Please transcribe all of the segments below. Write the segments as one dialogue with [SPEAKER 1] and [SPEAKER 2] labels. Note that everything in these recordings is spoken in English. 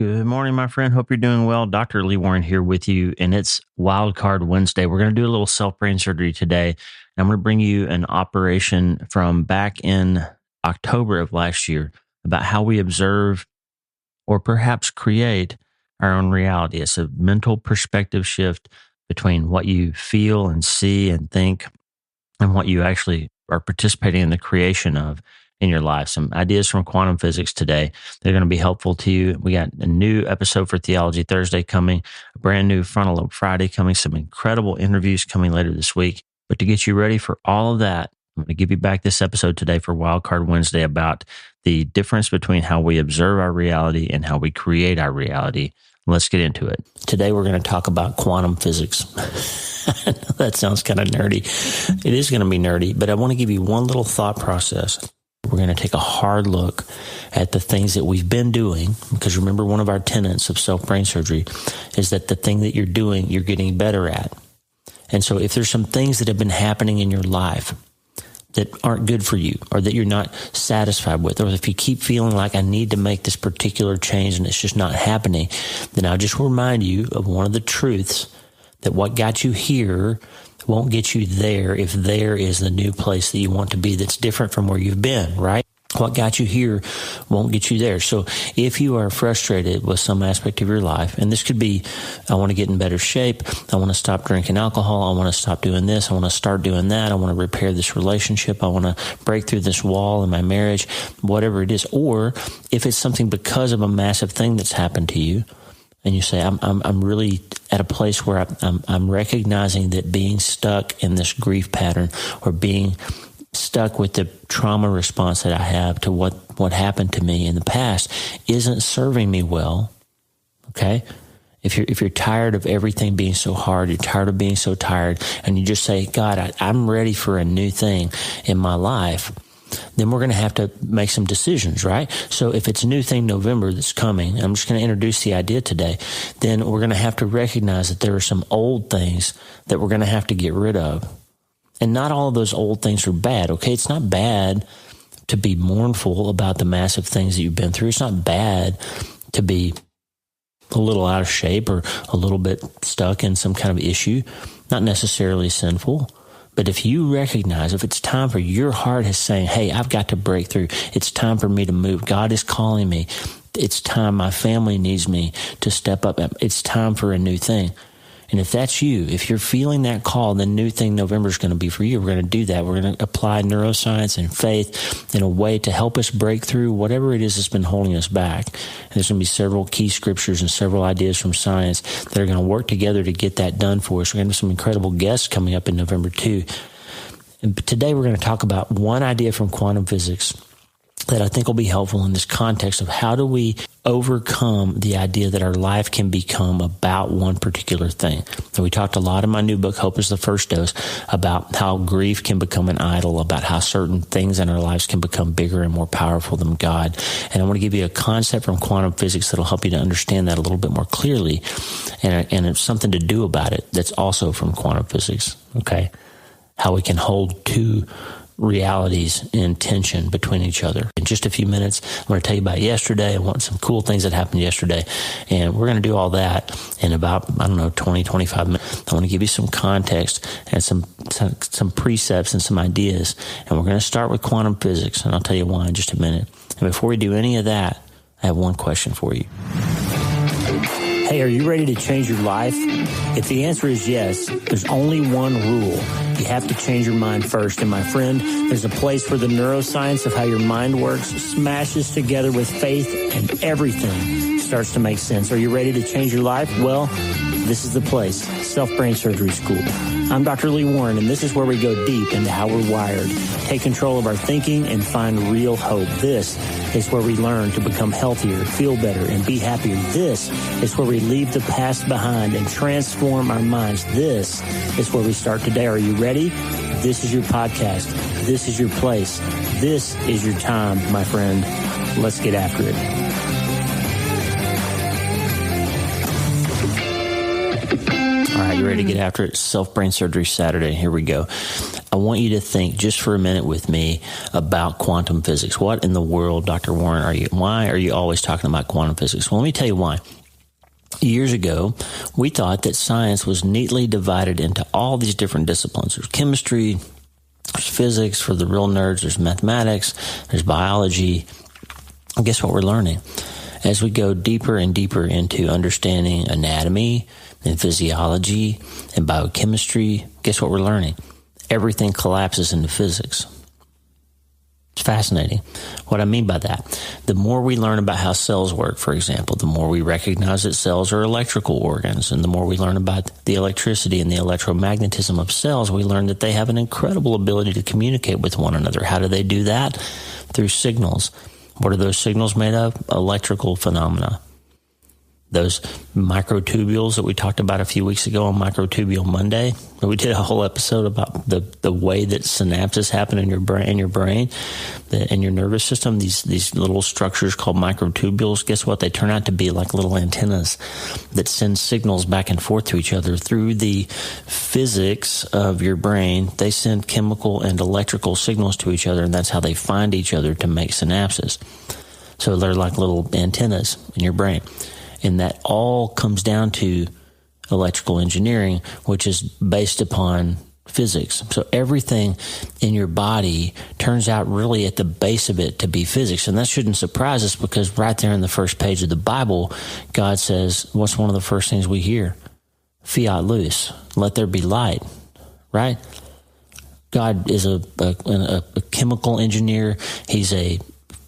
[SPEAKER 1] Good morning, my friend. Hope you're doing well. Dr. Lee Warren here with you, and it's Wildcard Wednesday. We're going to do a little self-brain surgery today. And I'm going to bring you an operation from back in October of last year about how we observe or perhaps create our own reality. It's a mental perspective shift between what you feel and see and think and what you actually are participating in the creation of in your life. Some ideas from quantum physics today. They're going to be helpful to you. We got a new episode for Theology Thursday coming, a brand new Frontal Lobe Friday coming, some incredible interviews coming later this week. But to get you ready for all of that, I'm going to give you back this episode today for Wildcard Wednesday about the difference between how we observe our reality and how we create our reality. Let's get into it. Today, we're going to talk about quantum physics. That sounds kind of nerdy. It is going to be nerdy, but I want to give you one little thought process. We're going to take a hard look at the things that we've been doing, because remember, one of our tenets of self-brain surgery is that the thing that you're doing, you're getting better at. And so if there's some things that have been happening in your life that aren't good for you, or that you're not satisfied with, or if you keep feeling like I need to make this particular change and it's just not happening, then I'll just remind you of one of the truths that what got you here won't get you there if there is the new place that you want to be that's different from where you've been, right? What got you here won't get you there. So if you are frustrated with some aspect of your life, and this could be, I want to get in better shape, I want to stop drinking alcohol, I want to stop doing this, I want to start doing that, I want to repair this relationship, I want to break through this wall in my marriage, whatever it is, or if it's something because of a massive thing that's happened to you, and you say, I'm really at a place where I'm recognizing that being stuck in this grief pattern, or being stuck with the trauma response that I have to what happened to me in the past isn't serving me well. Okay? If you're tired of everything being so hard, you're tired of being so tired, and you just say, God, I'm ready for a new thing in my life, then we're going to have to make some decisions, right? So if it's a new thing November that's coming, I'm just going to introduce the idea today, then we're going to have to recognize that there are some old things that we're going to have to get rid of. And not all of those old things are bad, okay? It's not bad to be mournful about the massive things that you've been through. It's not bad to be a little out of shape or a little bit stuck in some kind of issue. Not necessarily sinful. But if you recognize, if it's time for your heart is saying, hey, I've got to break through. It's time for me to move. God is calling me. It's time. My family needs me to step up. It's time for a new thing. And if that's you, if you're feeling that call, then New Thing November is going to be for you. We're going to do that. We're going to apply neuroscience and faith in a way to help us break through whatever it is that's been holding us back. And there's going to be several key scriptures and several ideas from science that are going to work together to get that done for us. We're going to have some incredible guests coming up in November too. And today we're going to talk about one idea from quantum physics that I think will be helpful in this context of how do we overcome the idea that our life can become about one particular thing. And we talked a lot in my new book, Hope is the First Dose, about how grief can become an idol, about how certain things in our lives can become bigger and more powerful than God. And I want to give you a concept from quantum physics that'll help you to understand that a little bit more clearly. And it's something to do about it that's also from quantum physics, okay? How we can hold two realities in tension between each other. In just a few minutes, I'm going to tell you about yesterday. I want some cool things that happened yesterday. And we're going to do all that in about, 20, 25 minutes. I want to give you some context and some precepts and some ideas. And we're going to start with quantum physics. And I'll tell you why in just a minute. And before we do any of that, I have one question for you. Hey, are you ready to change your life? If the answer is yes, there's only one rule. You have to change your mind first. And my friend, there's a place where the neuroscience of how your mind works smashes together with faith and everything starts to make sense. Are you ready to change your life? Well, this is the place, Self-Brain Surgery School. I'm Dr. Lee Warren, and this is where we go deep into how we're wired, take control of our thinking, and find real hope. This is where we learn to become healthier, feel better, and be happier. This is where we leave the past behind and transform our minds. This is where we start today. Are you ready? This is your podcast. This is your place. This is your time, my friend. Let's get after it. All All right, you ready to get after it? Self-brain surgery Saturday. Here we go. I want you to think just for a minute with me about quantum physics. What in the world, Dr. Warren, why are you always talking about quantum physics? Well, let me tell you why. Years ago, we thought that science was neatly divided into all these different disciplines. There's chemistry, there's physics for the real nerds, there's mathematics, there's biology. And guess what we're learning? As we go deeper and deeper into understanding anatomy and physiology and biochemistry, guess what we're learning? Everything collapses into physics. It's fascinating. What I mean by that, the more we learn about how cells work, for example, the more we recognize that cells are electrical organs, and the more we learn about the electricity and the electromagnetism of cells, we learn that they have an incredible ability to communicate with one another. How do they do that? Through signals. What are those signals made of? Electrical phenomena. Those microtubules that we talked about a few weeks ago on Microtubule Monday, we did a whole episode about the way that synapses happen in your brain, in your nervous system. These little structures called microtubules. Guess what? They turn out to be like little antennas that send signals back and forth to each other through the physics of your brain. They send chemical and electrical signals to each other, and that's how they find each other to make synapses. So they're like little antennas in your brain. And that all comes down to electrical engineering, which is based upon physics. So everything in your body turns out really at the base of it to be physics. And that shouldn't surprise us, because right there in the first page of the Bible, God says, what's one of the first things we hear? Fiat lux, let there be light, right? God is a chemical engineer. He's a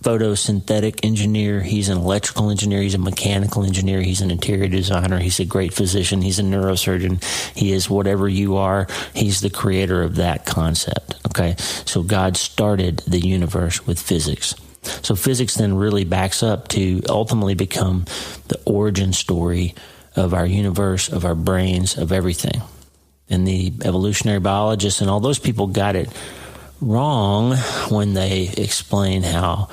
[SPEAKER 1] photosynthetic engineer. He's an electrical engineer. He's a mechanical engineer. He's an interior designer. He's a great physician. He's a neurosurgeon. He is whatever you are. He's the creator of that concept. Okay. So God started the universe with physics. So physics then really backs up to ultimately become the origin story of our universe, of our brains, of everything. And the evolutionary biologists and all those people got it wrong when they explain how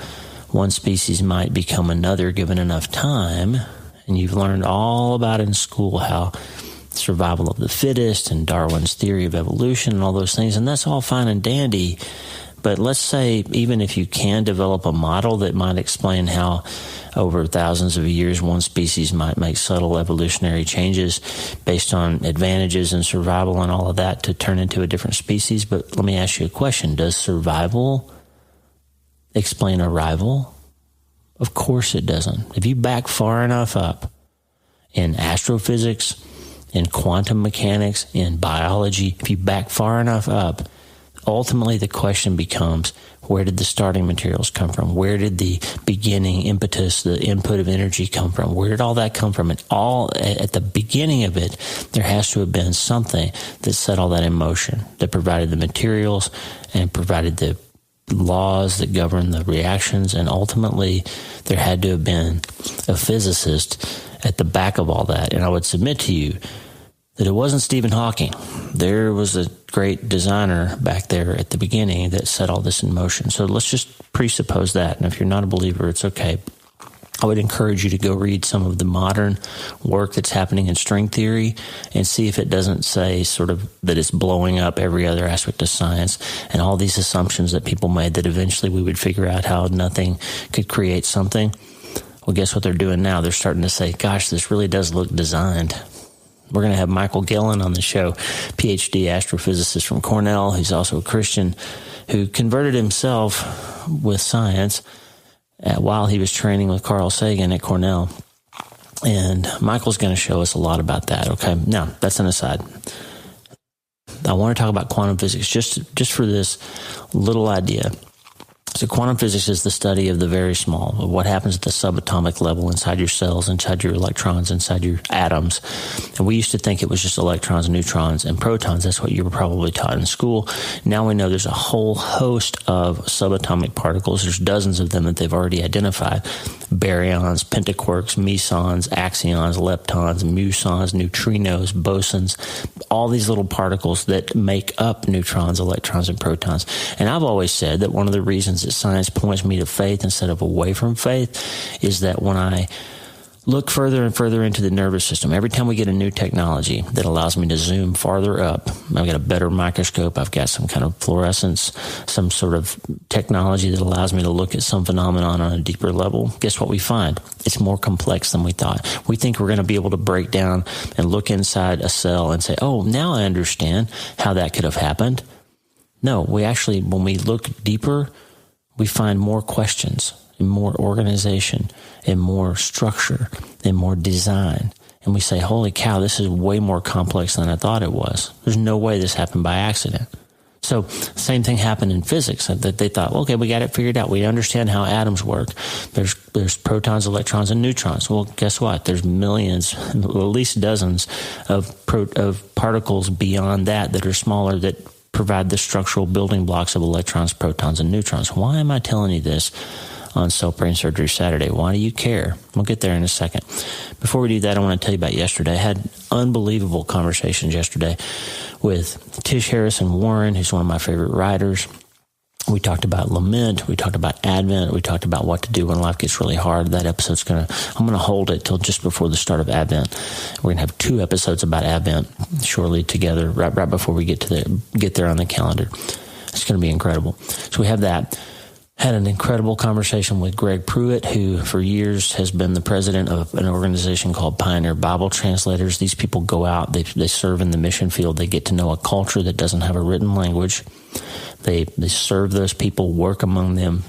[SPEAKER 1] one species might become another given enough time. And you've learned all about in school how survival of the fittest and Darwin's theory of evolution and all those things. And that's all fine and dandy. But let's say even if you can develop a model that might explain how over thousands of years one species might make subtle evolutionary changes based on advantages and survival and all of that to turn into a different species. But let me ask you a question. Does survival explain arrival? Of course it doesn't. If you back far enough up in astrophysics, in quantum mechanics, in biology, if you back far enough up, ultimately the question becomes, where did the starting materials come from? Where did the beginning impetus, the input of energy come from? Where did all that come from? And all at the beginning of it, there has to have been something that set all that in motion, that provided the materials and provided the laws that govern the reactions. And ultimately, there had to have been a physicist at the back of all that. And I would submit to you that it wasn't Stephen Hawking. There was a great designer back there at the beginning that set all this in motion. So let's just presuppose that. And if you're not a believer, it's okay. I would encourage you to go read some of the modern work that's happening in string theory and see if it doesn't say sort of that it's blowing up every other aspect of science and all these assumptions that people made that eventually we would figure out how nothing could create something. Well, guess what they're doing now? They're starting to say, gosh, this really does look designed. We're going to have Michael Gillen on the show, PhD astrophysicist from Cornell, who's also a Christian, who converted himself with science while he was training with Carl Sagan at Cornell. And Michael's going to show us a lot about that, okay? Now, that's an aside. I want to talk about quantum physics just for this little idea. So quantum physics is the study of the very small, of what happens at the subatomic level inside your cells, inside your electrons, inside your atoms. And we used to think it was just electrons, neutrons, and protons. That's what you were probably taught in school. Now we know there's a whole host of subatomic particles. There's dozens of them that they've already identified. Baryons, pentaquarks, mesons, axions, leptons, musons, neutrinos, bosons, all these little particles that make up neutrons, electrons, and protons. And I've always said that one of the reasons that science points me to faith instead of away from faith is that when I look further and further into the nervous system. Every time we get a new technology that allows me to zoom farther up, I've got a better microscope, I've got some kind of fluorescence, some sort of technology that allows me to look at some phenomenon on a deeper level. Guess what we find? It's more complex than we thought. We think we're going to be able to break down and look inside a cell and say, oh, now I understand how that could have happened. No, we actually, when we look deeper, we find more questions and more organization and more structure and more design. And we say, holy cow, this is way more complex than I thought it was. There's no way this happened by accident. So same thing happened in physics, that they thought, okay, we got it figured out. We understand how atoms work. There's protons, electrons, and neutrons. Well, guess what? There's millions, at least dozens of particles beyond that are smaller that provide the structural building blocks of electrons, protons, and neutrons. Why am I telling you this on Self Brain Surgery Saturday? Why do you care? We'll get there in a second. Before we do that, I want to tell you about yesterday. I had unbelievable conversations yesterday with Tish Harrison Warren, who's one of my favorite writers. We talked about lament. We talked about Advent. We talked about what to do when life gets really hard. That episode's I'm going to hold it till just before the start of Advent. We're going to have 2 episodes about Advent shortly together, right before we get there on the calendar. It's going to be incredible. So we have that. Had an incredible conversation with Greg Pruitt, who for years has been the president of an organization called Pioneer Bible Translators. These people go out, they serve in the mission field. They get to know a culture that doesn't have a written language. They serve those people, work among them,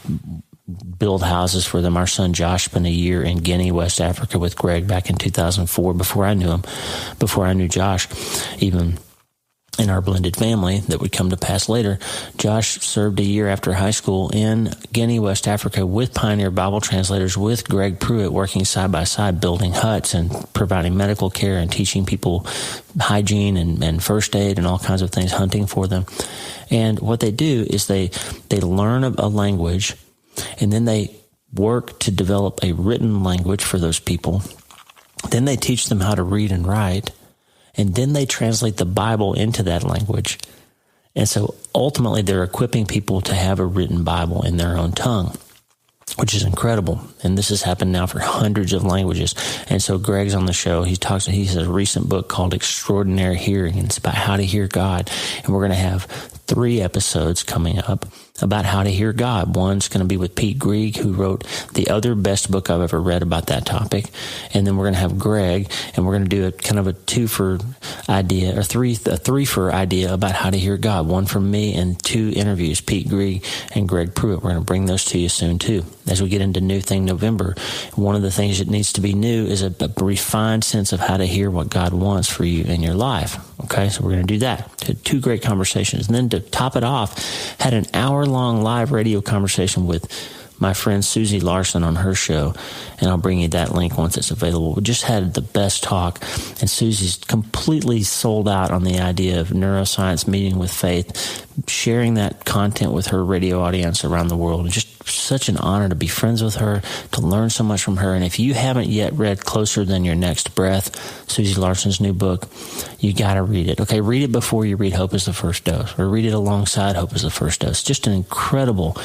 [SPEAKER 1] build houses for them. Our son Josh spent a year in Guinea, West Africa with Greg back in 2004, before I knew him, before I knew Josh, even in our blended family that would come to pass later. Josh served a year after high school in Guinea, West Africa with Pioneer Bible Translators, with Greg Pruitt, working side by side, building huts and providing medical care and teaching people hygiene and first aid and all kinds of things, hunting for them. And what they do is they learn a language, and then they work to develop a written language for those people. Then they teach them how to read and write. And then they translate the Bible into that language. And so ultimately they're equipping people to have a written Bible in their own tongue, which is incredible. And this has happened now for hundreds of languages. And so Greg's on the show. He has a recent book called Extraordinary Hearing, and it's about how to hear God. And we're going to have 3 episodes coming up about how to hear God. One's going to be with Pete Greig, who wrote the other best book I've ever read about that topic. And then we're going to have Greg, and we're going to do a kind of a 2-for idea, or a 3-for idea about how to hear God. 1 from me and 2 interviews, Pete Greig and Greg Pruitt. We're going to bring those to you soon too. As we get into New Thing November, one of the things that needs to be new is a refined sense of how to hear what God wants for you in your life. Okay, so we're going to do that. 2 great conversations. And then to top it off, had an hour-long live radio conversation with my friend Susie Larson on her show, and I'll bring you that link once it's available. We just had the best talk, and Susie's completely sold out on the idea of neuroscience meeting with faith, sharing that content with her radio audience around the world. Just such an honor to be friends with her, to learn so much from her. And if you haven't yet read Closer Than Your Next Breath, Susie Larson's new book, you got to read it. Okay, read it before you read Hope is the First Dose, or read it alongside Hope is the First Dose. Just an incredible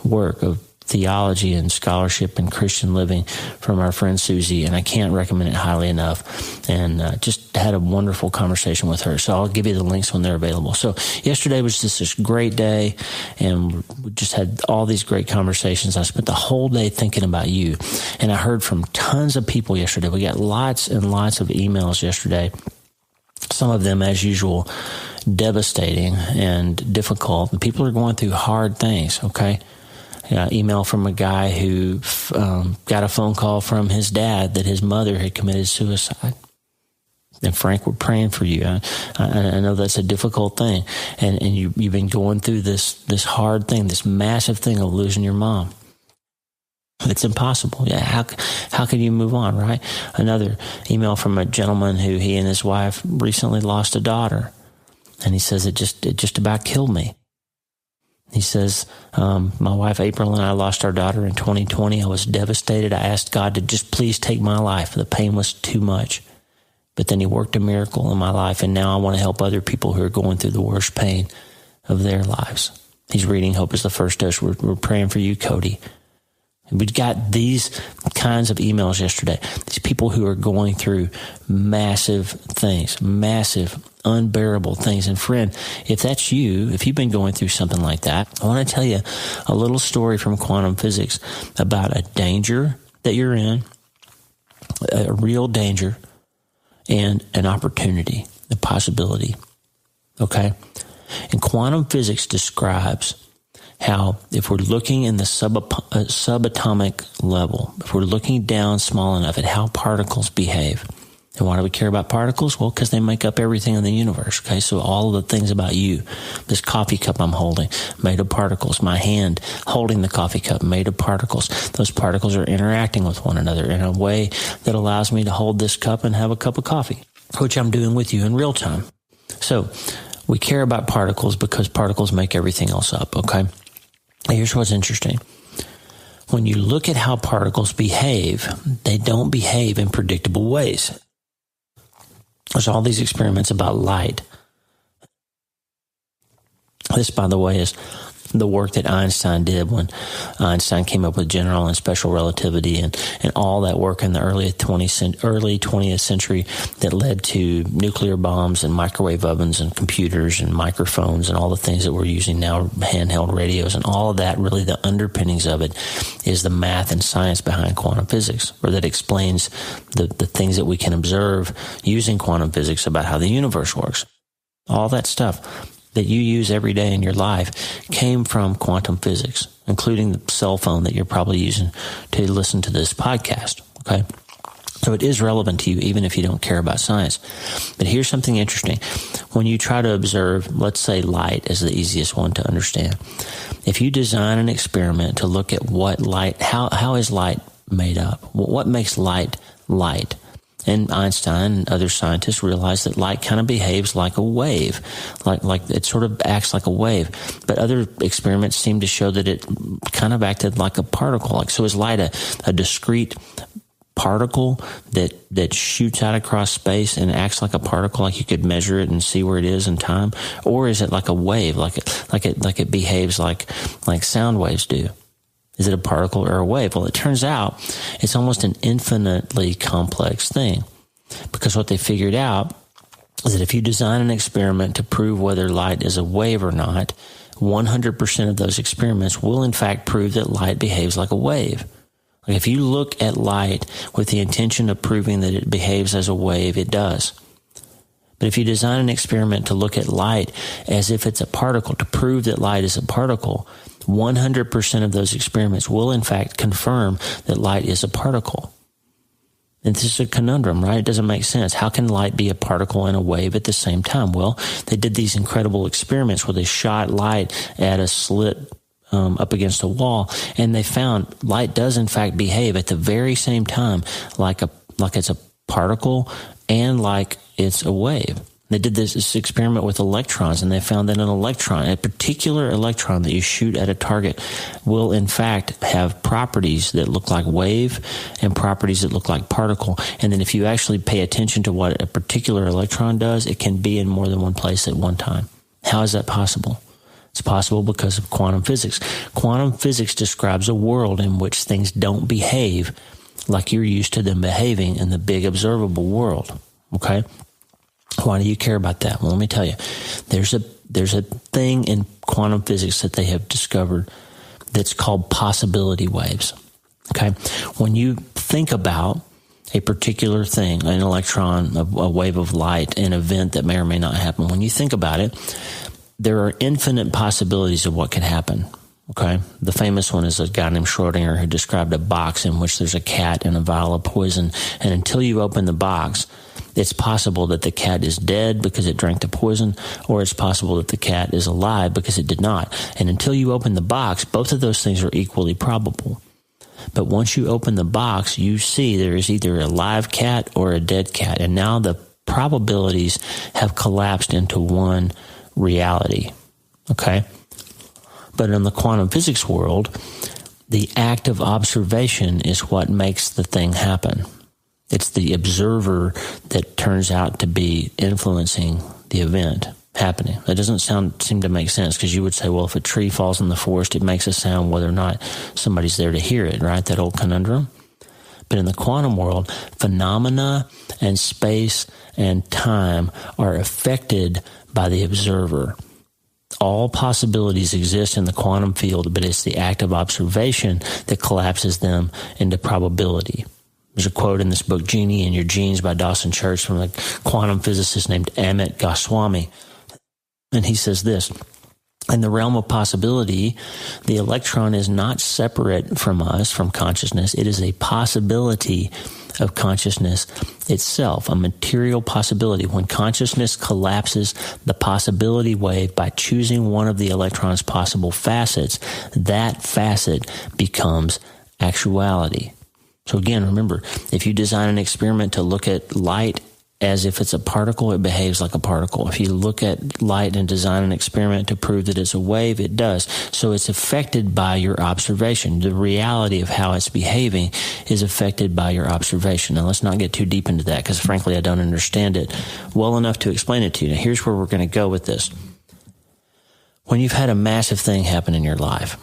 [SPEAKER 1] work of theology and scholarship and Christian living from our friend Susie, and I can't recommend it highly enough. And just had a wonderful conversation with her. So I'll give you the links when they're available. So yesterday was just this great day, and we just had all these great conversations. I spent the whole day thinking about you, and I heard from tons of people yesterday. We got lots and lots of emails yesterday. Some of them, as usual, devastating and difficult. People are going through hard things, okay? Email from a guy who got a phone call from his dad that his mother had committed suicide. And Frank, we're praying for you. I know that's a difficult thing. And you've been going through this hard thing, this massive thing of losing your mom. It's impossible. Yeah, how can you move on, right? Another email from a gentleman who he and his wife recently lost a daughter. And he says, it just about killed me. He says, my wife April and I lost our daughter in 2020. I was devastated. I asked God to just please take my life. The pain was too much. But then he worked a miracle in my life, and now I want to help other people who are going through the worst pain of their lives. He's reading Hope is the First Dose. We're praying for you, Cody.
[SPEAKER 2] We got these kinds of emails yesterday. These people who are going through massive things, massive, unbearable things. And friend, if that's you, if you've been going through something like that, I want to tell you a little story from quantum physics about a danger that you're in, a real danger, and an opportunity, a possibility. Okay? And quantum physics describes how if we're looking in the subatomic level, if we're looking down small enough at how particles behave. And why do we care about particles? Well, because they make up everything in the universe. Okay, so all of the things about you, this coffee cup I'm holding, made of particles. My hand holding the coffee cup, made of particles. Those particles are interacting with one another in a way that allows me to hold this cup and have a cup of coffee, which I'm doing with you in real time. So we care about particles because particles make everything else up, okay? Here's what's interesting. When you look at how particles behave, they don't behave in predictable ways. There's all these experiments about light. This, by the way, is the work that Einstein did when Einstein came up with general and special relativity and all that work in the early 20th century that led to nuclear bombs and microwave ovens and computers and microphones and all the things that we're using now, handheld radios and all of that. Really, the underpinnings of it is the math and science behind quantum physics, or that explains the things that we can observe using quantum physics about how the universe works. All that stuff that you use every day in your life came from quantum physics, including the cell phone that you're probably using to listen to this podcast, okay? So it is relevant to you even if you don't care about science. But here's something interesting. When you try to observe, let's say light is the easiest one to understand. If you design an experiment to look at what light, how is light made up? What makes light light? And Einstein and other scientists realized that light kind of behaves like a wave, like it sort of acts like a wave. But other experiments seem to show that it kind of acted like a particle. Like, so is light a discrete particle that shoots out across space and acts like a particle, like you could measure it and see where it is in time? Or is it like a wave, like it behaves like sound waves do? Is it a particle or a wave? Well, it turns out it's almost an infinitely complex thing, because what they figured out is that if you design an experiment to prove whether light is a wave or not, 100% of those experiments will in fact prove that light behaves like a wave. Like if you look at light with the intention of proving that it behaves as a wave, it does. But if you design an experiment to look at light as if it's a particle, to prove that light is a particle, 100% of those experiments will in fact confirm that light is a particle. And this is a conundrum, right? It doesn't make sense. How can light be a particle and a wave at the same time? Well, they did these incredible experiments where they shot light at a slit up against a wall, and they found light does in fact behave at the very same time like it's a particle and like it's a wave. They did this experiment with electrons, and they found that an electron, a particular electron that you shoot at a target, will in fact have properties that look like wave and properties that look like particle. And then if you actually pay attention to what a particular electron does, it can be in more than one place at one time. How is that possible? It's possible because of quantum physics. Quantum physics describes a world in which things don't behave like you're used to them behaving in the big observable world. Okay? Why do you care about that? Well, let me tell you. There's a thing in quantum physics that they have discovered that's called possibility waves. Okay? When you think about a particular thing, an electron, a wave of light, an event that may or may not happen, when you think about it, there are infinite possibilities of what could happen. Okay? The famous one is a guy named Schrodinger who described a box in which there's a cat and a vial of poison, and until you open the box, it's possible that the cat is dead because it drank the poison, or it's possible that the cat is alive because it did not. And until you open the box, both of those things are equally probable. But once you open the box, you see there is either a live cat or a dead cat. And now the probabilities have collapsed into one reality. Okay? But in the quantum physics world, the act of observation is what makes the thing happen. It's the observer that turns out to be influencing the event. happening. That doesn't seem to make sense, because you would say, well, if a tree falls in the forest, it makes a sound whether or not somebody's there to hear it, right? That old conundrum. But in the quantum world, phenomena and space and time are affected by the observer. All possibilities exist in the quantum field, but it's the act of observation that collapses them into probability. There's a quote in this book, Genie in Your Genes by Dawson Church, from a quantum physicist named Amit Goswami. And he says this: in the realm of possibility, the electron is not separate from us, from consciousness. It is a possibility of consciousness itself, a material possibility. When consciousness collapses the possibility wave by choosing one of the electron's possible facets, that facet becomes actuality. So again, remember, if you design an experiment to look at light as if it's a particle, it behaves like a particle. If you look at light and design an experiment to prove that it's a wave, it does. So it's affected by your observation. The reality of how it's behaving is affected by your observation. Now, let's not get too deep into that, because frankly, I don't understand it well enough to explain it to you. Now, here's where we're going to go with this. When you've had a massive thing happen in your life,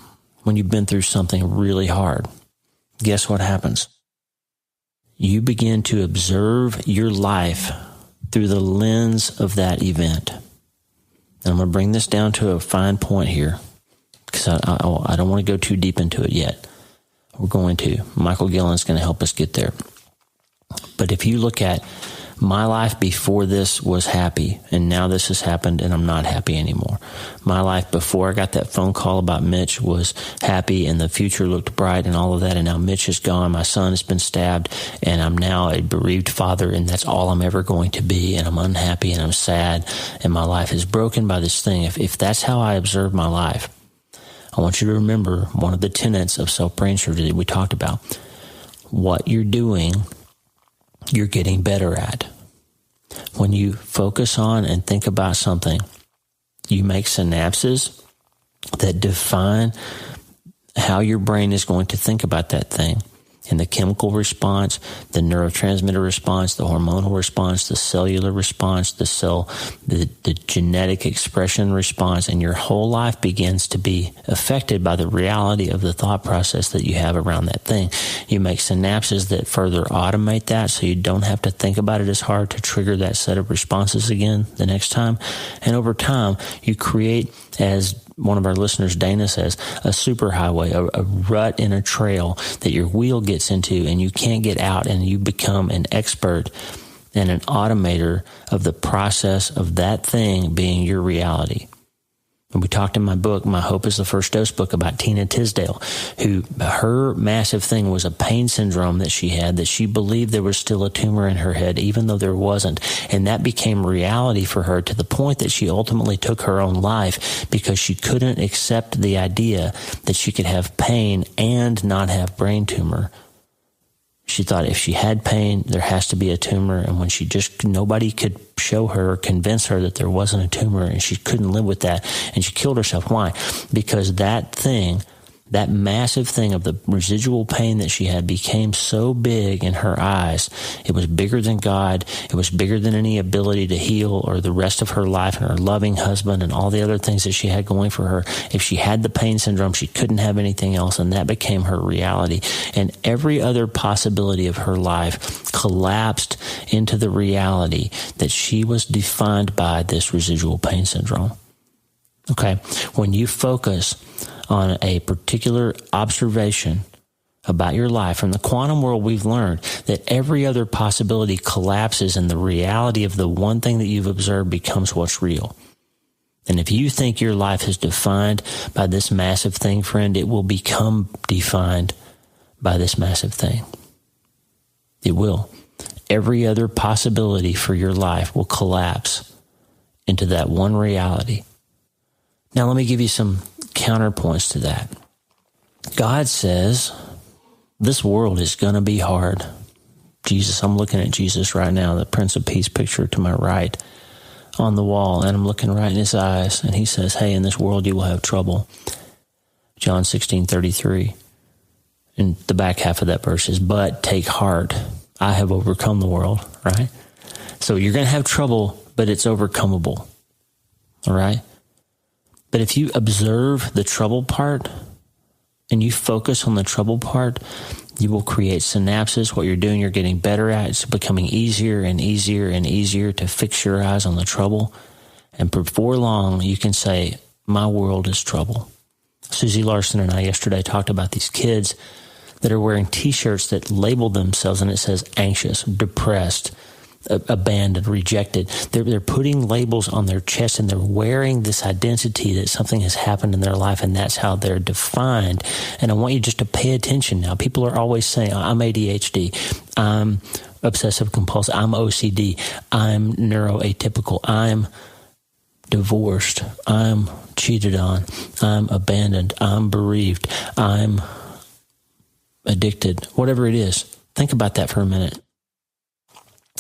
[SPEAKER 2] when you've been through something really hard, guess what happens? You begin to observe your life through the lens of that event. And I'm going to bring this down to a fine point here, because I don't want to go too deep into it yet. We're going to. Michael Gillen's going to help us get there. But if you look at my life before this was happy, and now this has happened and I'm not happy anymore. My life before I got that phone call about Mitch was happy and the future looked bright and all of that, and now Mitch is gone, my son has been stabbed, and I'm now a bereaved father, and that's all I'm ever going to be, and I'm unhappy and I'm sad, and my life is broken by this thing. If that's how I observe my life, I want you to remember one of the tenets of self-brain surgery that we talked about. What you're doing, you're getting better at. When you focus on and think about something, you make synapses that define how your brain is going to think about that thing. And the chemical response, the neurotransmitter response, the hormonal response, the cellular response, the genetic expression response, and your whole life begins to be affected by the reality of the thought process that you have around that thing. You make synapses that further automate that, so you don't have to think about it as hard to trigger that set of responses again the next time. And over time, you create, as one of our listeners, Dana, says, a superhighway, a rut in a trail that your wheel gets into and you can't get out, and you become an expert and an automator of the process of that thing being your reality. And we talked in my book, My Hope is the First Dose book, about Tina Tisdale, who her massive thing was a pain syndrome that she had, that she believed there was still a tumor in her head, even though there wasn't. And that became reality for her, to the point that she ultimately took her own life, because she couldn't accept the idea that she could have pain and not have brain tumor. She thought if she had pain, there has to be a tumor. And when nobody could show her or convince her that there wasn't a tumor, and she couldn't live with that, and she killed herself. Why? Because that thing, that massive thing of the residual pain that she had, became so big in her eyes. It was bigger than God. It was bigger than any ability to heal or the rest of her life and her loving husband and all the other things that she had going for her. If she had the pain syndrome, she couldn't have anything else, and that became her reality. And every other possibility of her life collapsed into the reality that she was defined by this residual pain syndrome. Okay, when you focus on a particular observation about your life, from the quantum world, we've learned that every other possibility collapses, and the reality of the one thing that you've observed becomes what's real. And if you think your life is defined by this massive thing, friend, it will become defined by this massive thing. It will. Every other possibility for your life will collapse into that one reality. Now, let me give you some counterpoints to that. God says this world is going to be hard. Jesus, I'm looking at Jesus right now, the Prince of Peace picture to my right on the wall, and I'm looking right in his eyes, and he says, hey, in this world you will have trouble. John 16:33. And the back half of that verse is, but take heart, I have overcome the world, right? So you're going to have trouble, but it's overcomable. All right? But if you observe the trouble part and you focus on the trouble part, you will create synapses. What you're doing, you're getting better at. It's becoming easier and easier and easier to fix your eyes on the trouble. And before long, you can say, my world is trouble. Susie Larson and I yesterday talked about these kids that are wearing T-shirts that label themselves, and it says anxious, depressed, abandoned, rejected. They're putting labels on their chest, and they're wearing this identity that something has happened in their life, and that's how they're defined. And I want you just to pay attention now. People are always saying, I'm ADHD, I'm obsessive compulsive, I'm OCD, I'm neuroatypical, I'm divorced, I'm cheated on, I'm abandoned, I'm bereaved, I'm addicted, whatever it is. Think about that for a minute.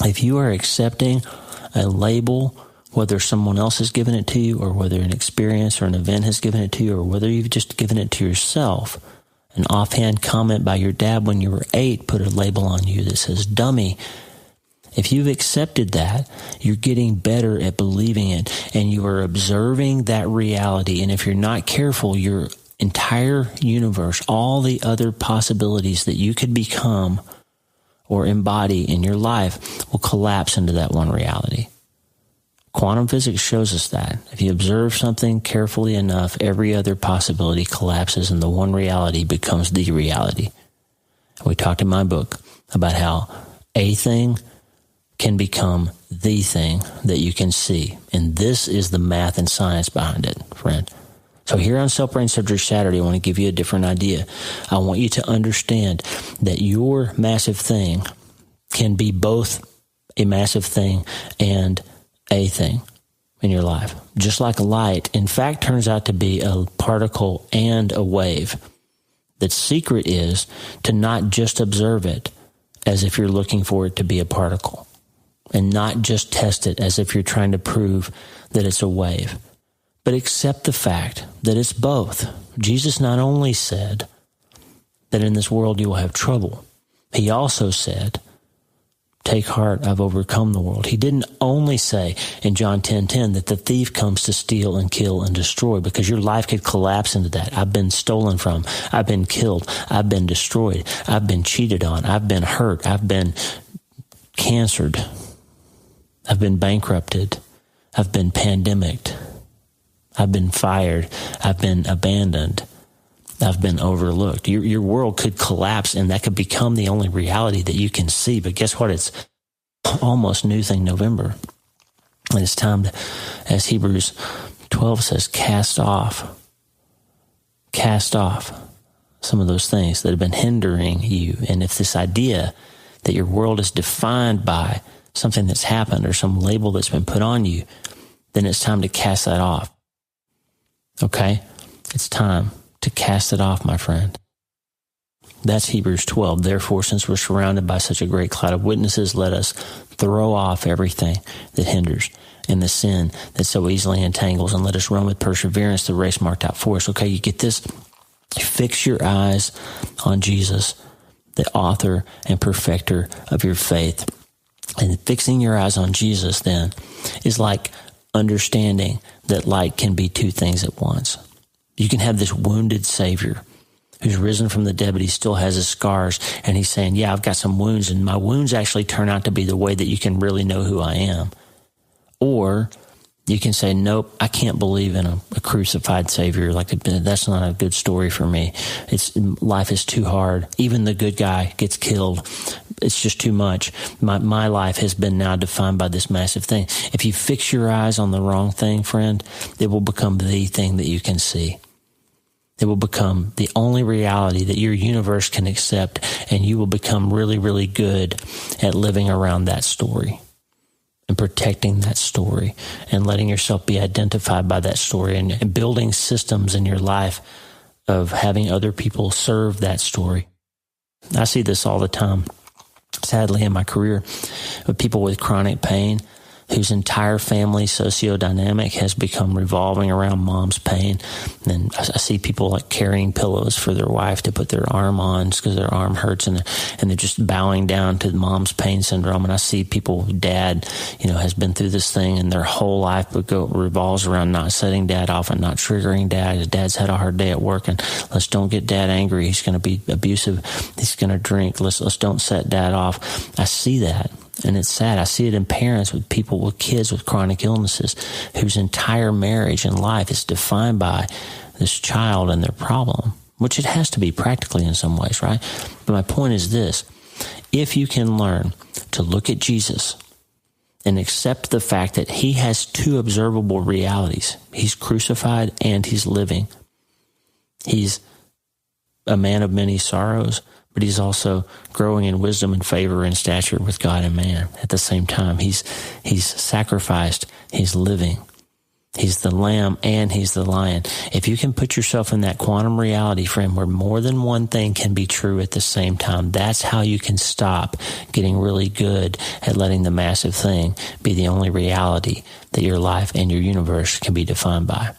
[SPEAKER 2] If you are accepting a label, whether someone else has given it to you or whether an experience or an event has given it to you or whether you've just given it to yourself, an offhand comment by your dad when you were 8 put a label on you that says dummy. If you've accepted that, you're getting better at believing it, and you are observing that reality. And if you're not careful, your entire universe, all the other possibilities that you could become or embody in your life will collapse into that one reality. Quantum physics shows us that. If you observe something carefully enough, every other possibility collapses and the one reality becomes the reality. We talked in my book about how a thing can become the thing that you can see. And this is the math and science behind it, friend. So here on Self Brain Surgery Saturday, I want to give you a different idea. I want you to understand that your massive thing can be both a massive thing and a thing in your life. Just like light, in fact, turns out to be a particle and a wave. The secret is to not just observe it as if you're looking for it to be a particle, and not just test it as if you're trying to prove that it's a wave, but accept the fact that it's both. Jesus not only said that in this world you will have trouble, he also said, take heart, I've overcome the world. He didn't only say in John 10:10 that the thief comes to steal and kill and destroy, because your life could collapse into that. I've been stolen from, I've been killed, I've been destroyed, I've been cheated on, I've been hurt, I've been cancered, I've been bankrupted, I've been pandemicked, I've been fired, I've been abandoned, I've been overlooked. Your world could collapse, and that could become the only reality that you can see. But guess what? It's almost New Thing November. And it's time to, as Hebrews 12 says, cast off some of those things that have been hindering you. And if this idea that your world is defined by something that's happened or some label that's been put on you, then it's time to cast that off. Okay? It's time to cast it off, my friend. That's Hebrews 12. Therefore, since we're surrounded by such a great cloud of witnesses, let us throw off everything that hinders and the sin that so easily entangles, and let us run with perseverance the race marked out for us. Okay, you get this? Fix your eyes on Jesus, the author and perfecter of your faith. And fixing your eyes on Jesus then is like understanding that light can be two things at once. You can have this wounded Savior who's risen from the dead, but he still has his scars, and he's saying, yeah, I've got some wounds, and my wounds actually turn out to be the way that you can really know who I am. Or you can say, nope, I can't believe in a crucified Savior. Like, that's not a good story for me. Life is too hard. Even the good guy gets killed. It's just too much. My life has been now defined by this massive thing. If you fix your eyes on the wrong thing, friend, it will become the thing that you can see. It will become the only reality that your universe can accept, and you will become really, really good at living around that story and protecting that story and letting yourself be identified by that story and building systems in your life of having other people serve that story. I see this all the time, sadly, in my career, with people with chronic pain whose entire family sociodynamic has become revolving around mom's pain. And I see people like carrying pillows for their wife to put their arm on because their arm hurts, and they're just bowing down to mom's pain syndrome. And I see people, dad, has been through this thing, and their whole life revolves around not setting dad off and not triggering dad. His dad's had a hard day at work, and let's don't get dad angry. He's going to be abusive. He's going to drink. Let's don't set dad off. I see that. And it's sad. I see it in parents with people with kids with chronic illnesses whose entire marriage and life is defined by this child and their problem, which it has to be practically in some ways, right? But my point is this. If you can learn to look at Jesus and accept the fact that he has two observable realities, he's crucified and he's living. He's a man of many sorrows, but he's also growing in wisdom and favor and stature with God and man at the same time. He's sacrificed. He's living. He's the lamb and he's the lion. If you can put yourself in that quantum reality, friend, where more than one thing can be true at the same time, that's how you can stop getting really good at letting the massive thing be the only reality that your life and your universe can be defined by.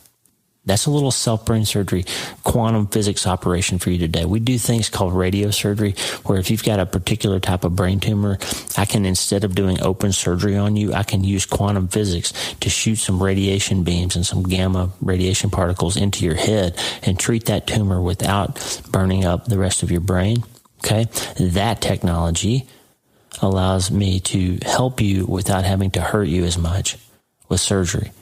[SPEAKER 2] That's a little self-brain surgery, quantum physics operation for you today. We do things called radio surgery, where if you've got a particular type of brain tumor, I can, instead of doing open surgery on you, I can use quantum physics to shoot some radiation beams and some gamma radiation particles into your head and treat that tumor without burning up the rest of your brain. Okay? That technology allows me to help you without having to hurt you as much with surgery.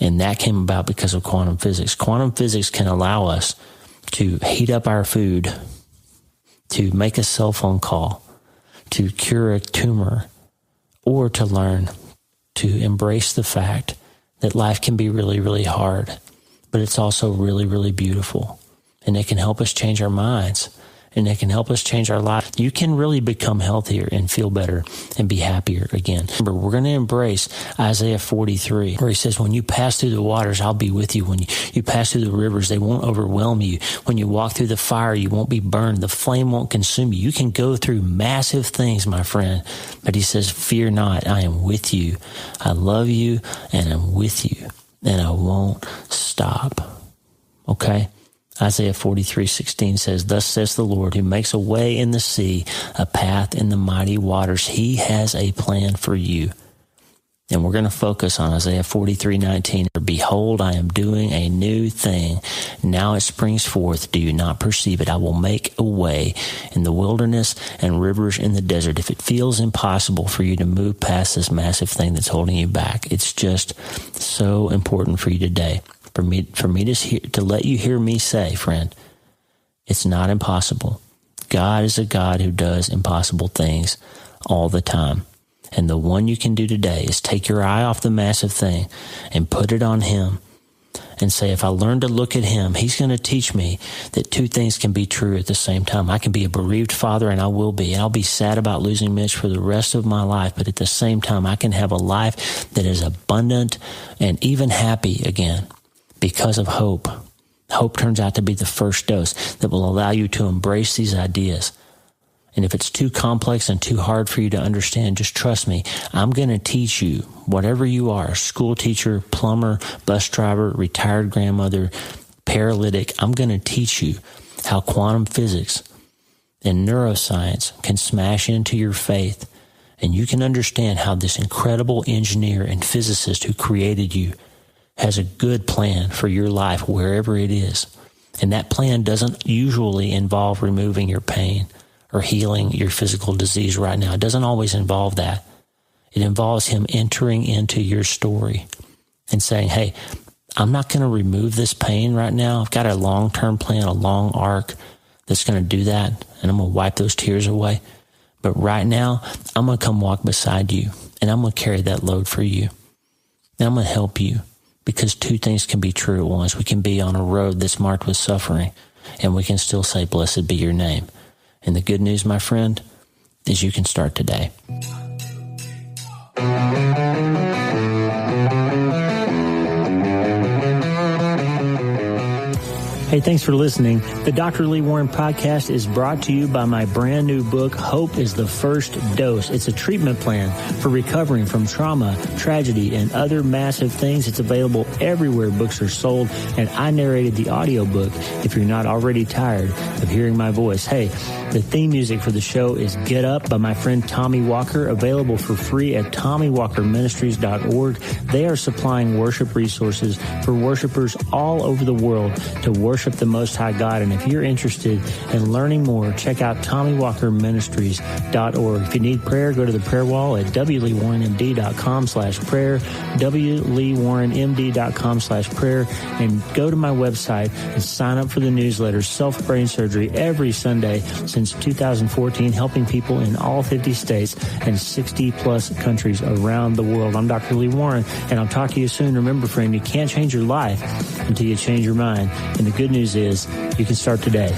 [SPEAKER 2] And that came about because of quantum physics. Quantum physics can allow us to heat up our food, to make a cell phone call, to cure a tumor, or to learn to embrace the fact that life can be really, really hard, but it's also really, really beautiful. And it can help us change our minds, and it can help us change our life. You can really become healthier and feel better and be happier again. Remember, we're going to embrace Isaiah 43, where he says, when you pass through the waters, I'll be with you. When you pass through the rivers, they won't overwhelm you. When you walk through the fire, you won't be burned. The flame won't consume you. You can go through massive things, my friend. But he says, fear not, I am with you. I love you, and I'm with you, and I won't stop. Okay? Isaiah 43:16 says, thus says the Lord, who makes a way in the sea, a path in the mighty waters. He has a plan for you. And we're going to focus on Isaiah 43:19. Behold, I am doing a new thing. Now it springs forth. Do you not perceive it? I will make a way in the wilderness and rivers in the desert. If it feels impossible for you to move past this massive thing that's holding you back, it's just so important for you today. For me to let you hear me say, friend, it's not impossible. God is a God who does impossible things all the time. And the one you can do today is take your eye off the massive thing and put it on him and say, if I learn to look at him, he's going to teach me that two things can be true at the same time. I can be a bereaved father, and I will be. I'll be sad about losing Mitch for the rest of my life, but at the same time, I can have a life that is abundant and even happy again. Because of hope. Hope turns out to be the first dose that will allow you to embrace these ideas. And if it's too complex and too hard for you to understand, just trust me. I'm going to teach you, whatever you are, school teacher, plumber, bus driver, retired grandmother, paralytic, I'm going to teach you how quantum physics and neuroscience can smash into your faith. And you can understand how this incredible engineer and physicist who created you has a good plan for your life wherever it is. And that plan doesn't usually involve removing your pain or healing your physical disease right now. It doesn't always involve that. It involves him entering into your story and saying, hey, I'm not going to remove this pain right now. I've got a long-term plan, a long arc that's going to do that, and I'm going to wipe those tears away. But right now, I'm going to come walk beside you, and I'm going to carry that load for you. And I'm going to help you. Because two things can be true at once. We can be on a road that's marked with suffering, and we can still say, blessed be your name. And the good news, my friend, is you can start today. Hey, thanks for listening. The Dr. Lee Warren podcast is brought to you by my brand new book, Hope is the First Dose. It's a treatment plan for recovering from trauma, tragedy, and other massive things. It's available everywhere books are sold, and I narrated the audiobook if you're not already tired of hearing my voice. Hey, the theme music for the show is Get Up by my friend Tommy Walker, available for free at TommyWalkerMinistries.org. They are supplying worship resources for worshipers all over the world to worship the Most High God. And if you're interested in learning more, check out TommyWalkerMinistries.org. If you need prayer, go to the prayer wall at wleewarrenmd.com/prayer, wleewarrenmd.com/prayer, and go to my website and sign up for the newsletter, Self-Brain Surgery, every Sunday since 2014, helping people in all 50 states and 60-plus countries around the world. I'm Dr. Lee Warren, and I'll talk to you soon. Remember, friend, you can't change your life until you change your mind. And the good news is you can start today.